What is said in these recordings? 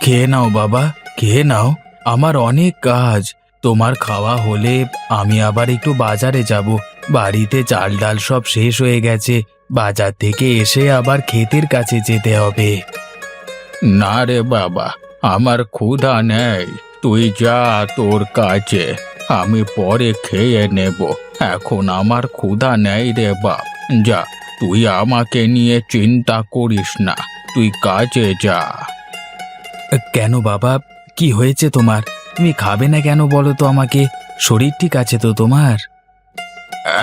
খেয়ে নাও বাবা, খেয়ে নাও। আমার অনেক কাজ। তোমার খাওয়া হলে আমি আবার একটু বাজারে যাব। বাড়িতে চাল ডাল সব শেষ হয়ে গেছে। বাজার থেকে এসে আবার ক্ষেতের কাছে যেতে হবে। না রে বাবা, আমার ক্ষুধা নেই। তুই যা তোর কাজে, আমি পরে খেয়ে নেব। এখন আমার ক্ষুধা নেই রে বাপ। যা, তুই আমাকে নিয়ে চিন্তা করিস না, তুই কাজে যা। কেন বাবা, কি হয়েছে তোমার? তুমি খাবে না কেন বলো তো আমাকে? শরীর ঠিক আছে তো তোমার?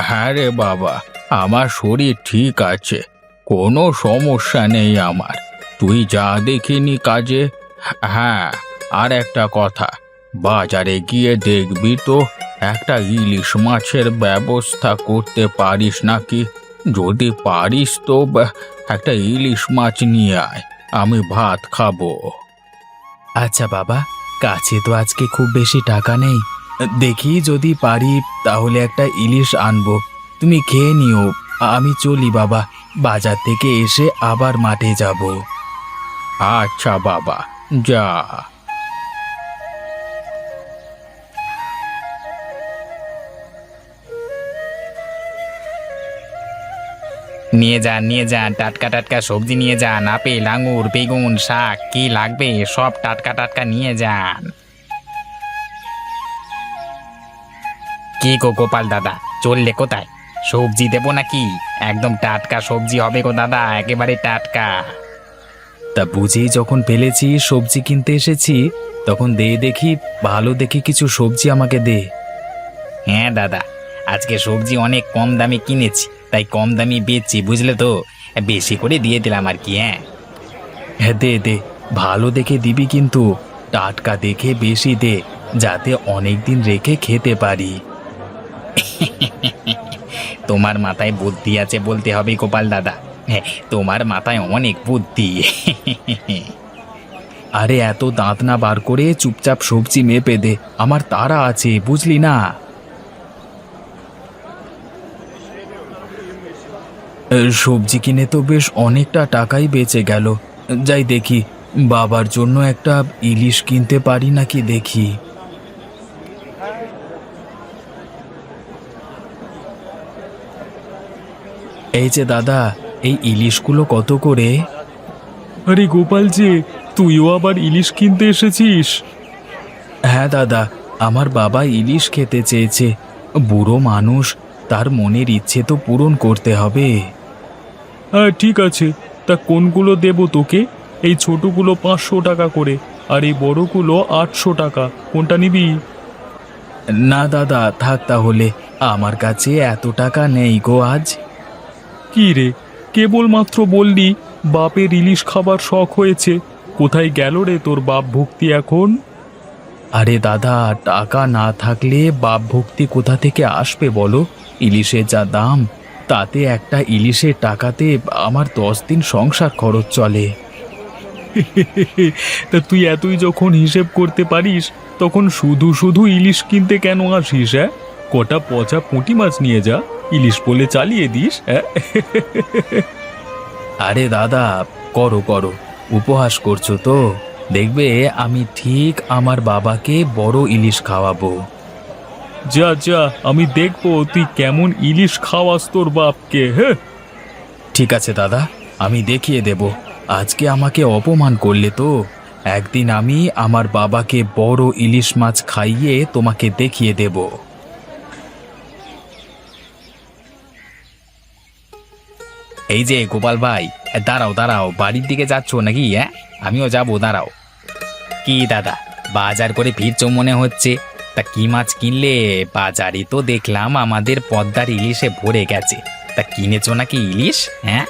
হ্যাঁ রে বাবা, আমার শরীর ঠিক আছে, কোনো সমস্যা নেই আমার। তুই যা দেখিনি কাজে। হ্যাঁ, আর একটা কথা, বাজারে গিয়ে দেখবি তো একটা ইলিশ মাছের ব্যবস্থা করতে পারিস নাকি। যদি পারিস তো একটা ইলিশ মাছ নিয়ে আয়, আমি ভাত খাবো। আচ্ছা বাবা, কাছে তো আজকে খুব বেশি টাকা নেই। দেখি যদি পারি তাহলে একটা ইলিশ আনবো। তুমি খেয়ে নিও, আমি চলি বাবা। বাজার থেকে এসে আবার মাঠে যাব। আচ্ছা বাবা, যা। নিয়ে যান, নিয়ে যান, টাটকা টাটকা সবজি নিয়ে যান। আপেল, আঙুর, বেগুন, শাক, কি লাগবে সব টাটকা টাটকা নিয়ে যান। কি গো গোপাল দাদা, চললে কোথায়? সবজি দেবো নাকি? একদম টাটকা সবজি হবে গো দাদা, একেবারে টাটকা। তা বুঝেই যখন ফেলেছি সবজি কিনতে এসেছি, তখন দে দেখি, ভালো দেখে কিছু সবজি আমাকে দে। হ্যাঁ দাদা, আজকে সবজি অনেক কম দামে কিনেছি, তাই কম দামি বেচছি, বুঝলে তো। বেশি করে দিয়ে দিলাম আর কি। হ্যাঁ হ্যাঁ, দে দে, ভালো দেখে দিবি কিন্তু। টাটকা দেখে বেশি দে, যাতে অনেক দিন রেখে খেতে পারি। তোমার মাথায় বুদ্ধি আছে বলতে হবে গোপাল দাদা। হ্যাঁ, তোমার মাথায় অনেক বুদ্ধি। আরে এত দাঁত না বার করে চুপচাপ সবজি মেপে দে, আমার তাড়া আছে, বুঝলি না? সবজি কিনে তো বেশ অনেকটা টাকাই বেঁচে গেল। যাই দেখি, বাবার জন্য একটা ইলিশ কিনতে পারি নাকি দেখি। এই যে দাদা, এই ইলিশগুলো কত করে? আরে গোপাল যে, তুইও আবার ইলিশ কিনতে এসেছিস? হ্যাঁ দাদা, আমার বাবা ইলিশ খেতে চেয়েছে। বুড়ো মানুষ, তার মনের ইচ্ছে তো পূরণ করতে হবে। হ্যাঁ ঠিক আছে, তা কোনগুলো দেবো তোকে? এই ছোটগুলো 500 টাকা করে, আর এই বড়গুলো 800 টাকা। কোনটা নিবি? না দাদা, থাক তাহলে, আমার কাছে এত টাকা নেই গো আজ। কি রে, কেবলমাত্র বললি বাপের ইলিশ খাবার শখ হয়েছে। কোথায় গেল রে তোর বাপ ভক্তি এখন? আরে দাদা, টাকা না থাকলে বাপ ভক্তি কোথা থেকে আসবে বলো? ইলিশের যা দাম, তাতে একটা ইলিশের টাকাতে আমার 10 দিন সংসার খরচ চলে। তা তুই এতই যখন হিসেব করতে পারিস, তখন শুধু শুধু ইলিশ কিনতে কেন আসিস? হ্যাঁ, কটা পচা পুঁটি মাছ নিয়ে যা, ইলিশ বলে চালিয়ে দিস। হ্যাঁ। আরে দাদা, করো করো, উপহাস করছো তো। দেখবে আমি ঠিক আমার বাবাকে বড় ইলিশ খাওয়াবো। যা যা, আমি দেখবো তুই কেমন ইলিশ খাওয়াস তোর বাপকে। হ্যাঁ। ঠিক আছে দাদা, আমি দেখিয়ে দেব। আজকে আমাকে অপমান করলে তো, একদিন আমি আমার বাবাকে বড় ইলিশ মাছ খাইয়ে তোমাকে দেখিয়ে দেব। এই যে গোপাল ভাই, দাঁড়াও দাঁড়াও, বাড়ির দিকে যাচ্ছ নাকি? হ্যাঁ, আমিও যাবো, দাঁড়াও। কি দাদা, বাজার করে ফিরছো মনে হচ্ছে? তা কি মাছ কিনলে? বাজারে তো দেখলাম আমাদের পদ্মার ইলিশে ভরে গেছে। তা কিনেছো নাকি ইলিশ? হ্যাঁ।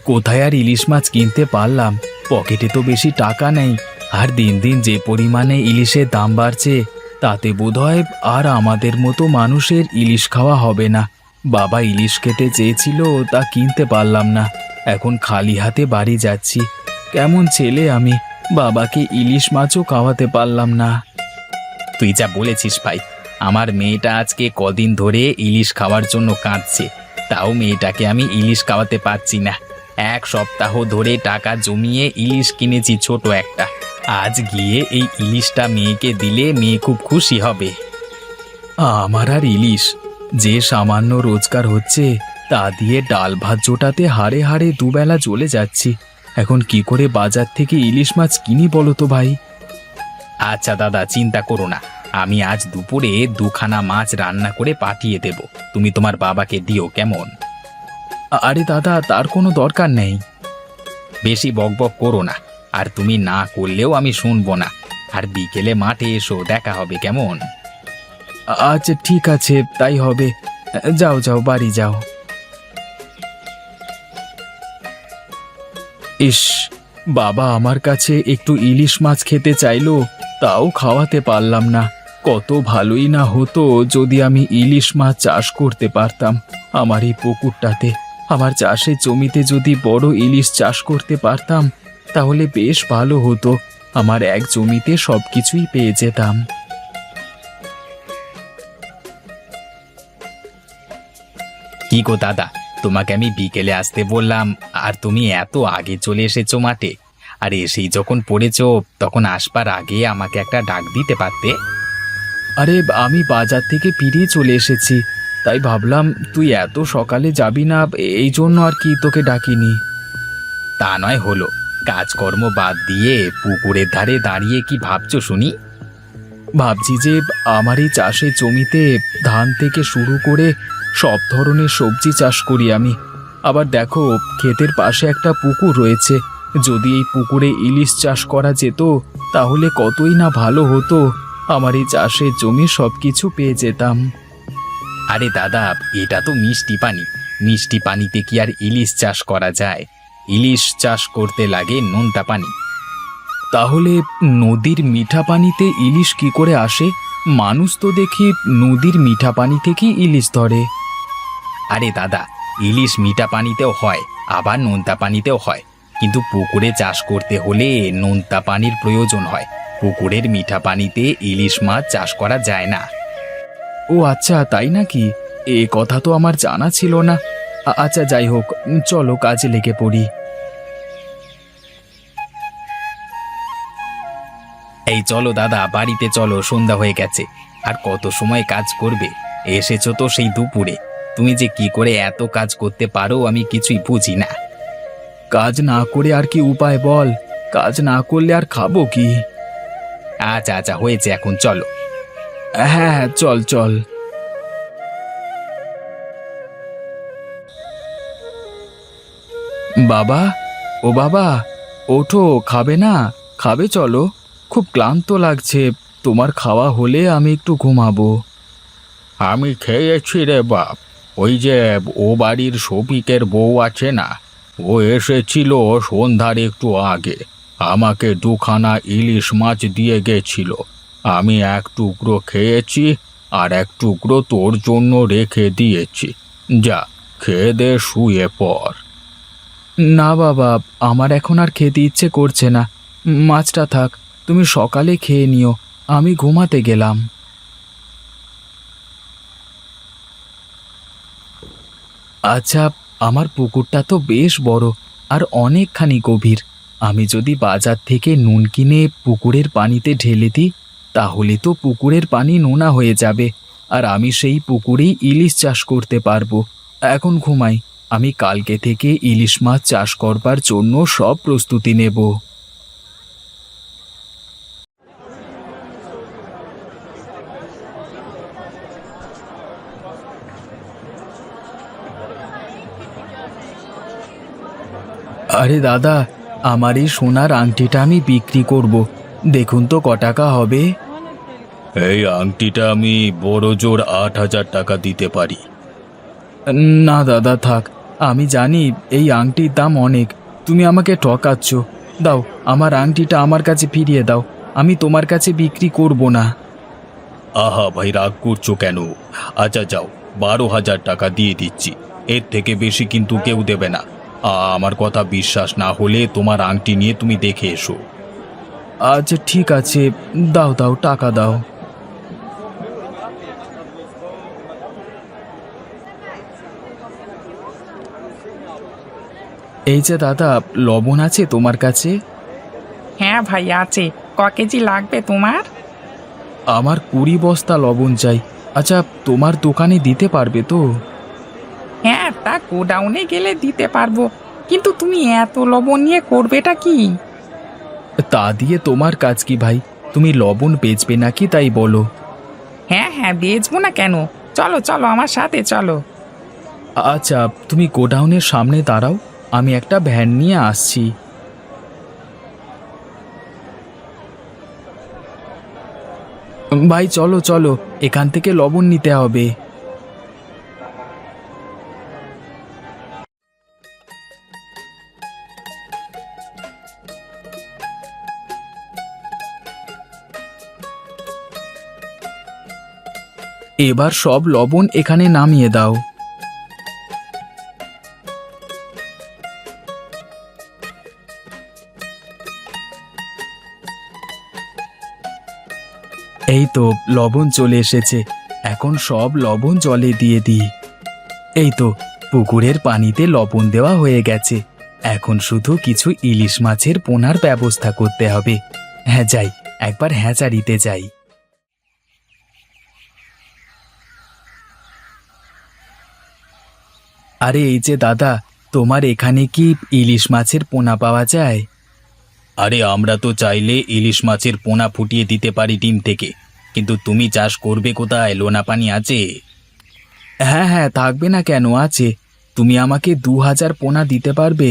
কোথায় আর ইলিশ মাছ কিনতে পারলাম, পকেটে তো বেশি টাকা নেই। আর দিন দিন যে পরিমাণে ইলিশের দাম বাড়ছে, তাতে বোধহয় আর আমাদের মতো মানুষের ইলিশ খাওয়া হবে না। বাবা ইলিশ খেতে চেয়েছিল, তা কিনতে পারলাম না। এখন খালি হাতে বাড়ি যাচ্ছি। কেমন ছেলে আমি, বাবাকে ইলিশ মাছও খাওয়াতে পারলাম না। তুই যা বলেছিস ভাই, আমার মেয়েটা আজকে কদিন ধরে ইলিশ খাওয়ার জন্য কাঁদছে। তাও মেয়েটাকে আমি ইলিশ খাওয়াতে পারছি না। 1 সপ্তাহ ধরে টাকা জমিয়ে ইলিশ কিনেছি ছোট একটা, আজ গিয়ে এই ইলিশটা মেয়েকে দিলে মেয়ে খুব খুশি হবে। আমার আর ইলিশ, যে সামান্য রোজগার হচ্ছে তা দিয়ে ডাল ভাত জোটাতে হাড়ে হাড়ে দুবেলা চলে যাচ্ছি। এখন কি করে বাজার থেকে ইলিশ মাছ কিনি বলো তো ভাই? আচ্ছা দাদা, চিন্তা করো না, আমি আজ দুপুরে দুখানা মাছ রান্না করে পাঠিয়ে দেব, তুমি তোমার বাবাকে দিও, কেমন? আরে দাদা, তার কোনো দরকার নেই। বেশি বকবক করো না, আর তুমি না করলেও আমি শুনবো না। আর বিকেলে মাঠে এসো, দেখা হবে, কেমন? আচ্ছা ঠিক আছে, তাই হবে। যাও যাও, বাড়ি যাও। ইস, বাবা আমার কাছে একটু ইলিশ মাছ খেতে চাইলো, তাও খাওয়াতে পারলাম না। কত ভালোই না হতো যদি আমি ইলিশ মাছ চাষ করতে পারতাম। আমার এই পুকুরটাতে, আমার চাষের জমিতে যদি বড় ইলিশ চাষ করতে পারতাম তাহলে বেশ ভালো হতো। আমার এক জমিতে সবকিছুই পেয়ে যেতাম। কি গো দাদা, তোমাকে আমি বিকেলে আসতে বললাম আর তুমি এত আগে চলে এসেছো মাঠে। আর এসেই যখন পড়েছো তখন আসবার আগে আমাকে একটা ডাক দিতে পারতে। আরে আমি বাজার থেকে ফিরিয়ে চলে এসেছি, তাই ভাবলাম তুই এত সকালে যাবি না, এই জন্য আর কি তোকে ডাকিনি। তা নয় হলো, কাজকর্ম বাদ দিয়ে পুকুরের ধারে দাঁড়িয়ে কি ভাবছো শুনি? ভাবছি যে আমার এই চাষের জমিতে ধান থেকে শুরু করে সব ধরনের সবজি চাষ করি আমি। আবার দেখো, ক্ষেতের পাশে একটা পুকুর রয়েছে, যদি এই পুকুরে ইলিশ চাষ করা যেত তাহলে কতই না ভালো হতো। আমার এই চাষের জমি সবকিছু পেয়ে যেতাম। আরে দাদা, এটা তো মিষ্টি পানি, মিষ্টি পানিতে কি আর ইলিশ চাষ করা যায়? ইলিশ চাষ করতে লাগে নোনতা পানি। তাহলে নদীর মিঠা পানিতে ইলিশ কি করে আসে? মানুষ তো দেখি নদীর মিঠা পানি থেকেই ইলিশ ধরে। আরে দাদা, ইলিশ মিঠা পানিতেও হয়, আবার নোনতা পানিতেও হয়, কিন্তু পুকুরে চাষ করতে হলে নোনতা পানির প্রয়োজন হয়। পুকুরের মিঠা পানিতে ইলিশ মাছ চাষ করা যায় না। ও আচ্ছা, তাই নাকি? এ কথা তো আমার জানা ছিল না। আচ্ছা যাই হোক, চলো কাজে লেগে পড়ি। এই চলো দাদা, বাড়িতে চলো, সন্ধ্যা হয়ে গেছে। আর কত সময় কাজ করবে? এসেছো তো সেই দুপুরে। তুমি যে কি করে এত কাজ করতে পারো আমি কিছুই বুঝি না। কাজ না করে আর কি উপায় বল? কাজ না করলে আর খাবো কি? আচ্ছা আচ্ছা, হয়েছে, এখন চলো। হ্যাঁ হ্যাঁ, চল চল। বাবা, ও বাবা, ওঠো, খাবে না? খাবে চলো, খুব ক্লান্ত লাগছে। তোমার খাওয়া হলে আমি একটু ঘুমাবো। আমি খেয়েছি রে বাপ। ওই যে ও বাড়ির শফিকের বউ আছে না, ও এসেছিল সন্ধ্যার একটু আগে, আমাকে দুখানা ইলিশ মাছ দিয়ে গেছিল। আমি এক টুকরো খেয়েছি, আর এক টুকরো তোর জন্য রেখে দিয়েছি। যা, খেয়ে দে, শুয়ে পড়। না বাবা, আমার এখন আর খেতে ইচ্ছে করছে না। মাছটা থাক, তুমি সকালে খেয়ে নিও, আমি ঘুমাতে গেলাম। আচ্ছা, আমার পুকুরটা তো বেশ বড় আর অনেকখানি গভীর। আমি যদি বাজার থেকে নুন কিনে পুকুরের পানিতে ঢেলে দিই তাহলে তো পুকুরের পানি নোনা হয়ে যাবে, আর আমি সেই পুকুরেই ইলিশ চাষ করতে পারবো। এখন ঘুমাই, আমি কালকে থেকে ইলিশ মাছ চাষ করবার জন্য সব প্রস্তুতি নেব। আরে দাদা, আমার এই সোনার আংটিটা আমি বিক্রি করব, দেখুন তো ক টাকা হবে? এই আংটিটা আমি বড় জোর 8,000 টাকা দিতে পারি। না দাদা, থাক, আমি জানি এই আংটির দাম অনেক, তুমি আমাকে ঠকাচ্ছ। দাও, আমার আংটিটা আমার কাছে ফিরিয়ে দাও, আমি তোমার কাছে বিক্রি করব না। আহা ভাই, রাগ করছো কেন? আচ্ছা যাও, 12,000 টাকা দিয়ে দিচ্ছি, এর থেকে বেশি কিন্তু কেউ দেবে না। আমার কথা বিশ্বাস না হলে তোমার আংটি নিয়ে তুমি দেখে এসো। আচ্ছা ঠিক আছে, দাও দাও, টাকা দাও। এই যে দাদা, লবণ আছে তোমার কাছে? হ্যাঁ ভাই আছে। ক কেজি লাগবে তোমার? আমার 20 বস্তা লবণ চাই। আচ্ছা, তোমার দোকানে দিতে পারবে তো? হ্যাঁ, তা গোডাউনে গেলে দিতে পারবো, কিন্তু তুমি এত লবণ নিয়ে করবেটা কি? তা দিয়ে তোমার কাজ কি ভাই? তুমি লবণ বেচবে নাকি তাই বলো। হ্যাঁ হ্যাঁ, বেচবো না কেন? চলো চলো, আমার সাথে চলো। আচ্ছা, তুমি গোডাউনের সামনে দাঁড়াও, আমি একটা ভ্যান নিয়ে আসছি। ভাই চলো চলো, এখান থেকে লবণ নিতে হবে। এবার সব লবণ এখানে নামিয়ে দাও। এই তো লবণ চলে এসেছে, এখন সব লবণ জলে দিয়ে দিই। এই তো পুকুরের পানিতে লবণ দেওয়া হয়ে গেছে, এখন শুধু কিছু ইলিশ মাছের পোনার ব্যবস্থা করতে হবে। হ্যাঁ যাই, একবার হ্যাচারিতে যাই। আরে এই যে দাদা, তোমার এখানে কি ইলিশ মাছের পোনা পাওয়া যায়? আরে আমরা তো চাইলে ইলিশ মাছের পোনা ফুটিয়ে দিতে পারি ডিম থেকে, কিন্তু তুমি চাষ করবে কোথায়? লোনা পানি আছে? হ্যাঁ হ্যাঁ, থাকবে না কেন, আছে। তুমি আমাকে 2000 পোনা দিতে পারবে?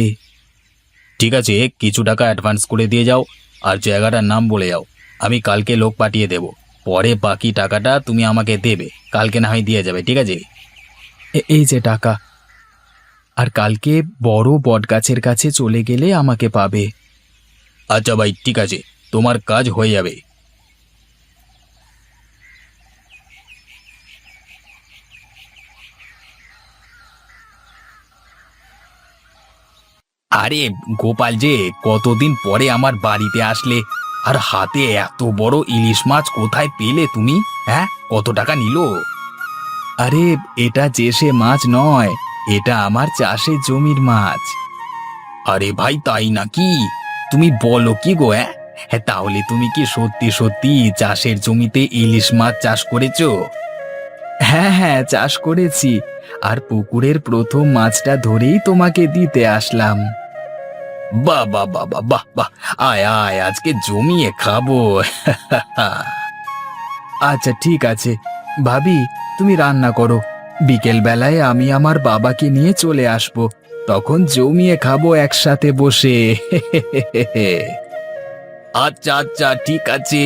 ঠিক আছে, কিছু টাকা অ্যাডভান্স করে দিয়ে যাও, আর জায়গাটার নাম বলে যাও। আমি কালকে লোক পাঠিয়ে দেব, পরে বাকি টাকাটা তুমি আমাকে দেবে, কালকে না হয় দিয়ে যাবে, ঠিক আছে? এই যে টাকা। আর কালকে বড় বটগাছের কাছে চলে গেলে আমাকে পাবে। আচ্ছা ভাই, ঠিক আছে, তোমার কাজ হয়ে যাবে। আরে গোপাল যে, কতদিন পরে আমার বাড়িতে আসলে, আর হাতে এত বড় ইলিশ মাছ কোথায় পেলে তুমি? হ্যাঁ, কত টাকা নিল? আরে এটা যে সে মাছ নয়, এটা আমার চাষের জমির মাছ। আরে ভাই, তাই নাকি? তুমি বলো কি গো? হ্যাঁ, তাহলে তুমি কি সত্যি সত্যি চাষের জমিতে ইলিশ মাছ চাষ করেছো? হ্যাঁ হ্যাঁ, চাষ করেছি, আর পুকুরের প্রথম মাছটা ধরেই তোমাকে দিতে আসলাম। বাহ বাহ বাহ বাহ বাহ বাহ, আয় আয়, আজকে জমিয়ে খাবো। আচ্ছা ঠিক আছে, ভাবি তুমি রান্না করো, বিকেল বেলায় আমি আমার বাবাকে নিয়ে চলে আসব, তখন জমিয়ে খাবো একসাথে বসে। আচ্ছা আচ্ছা, ঠিক আছে।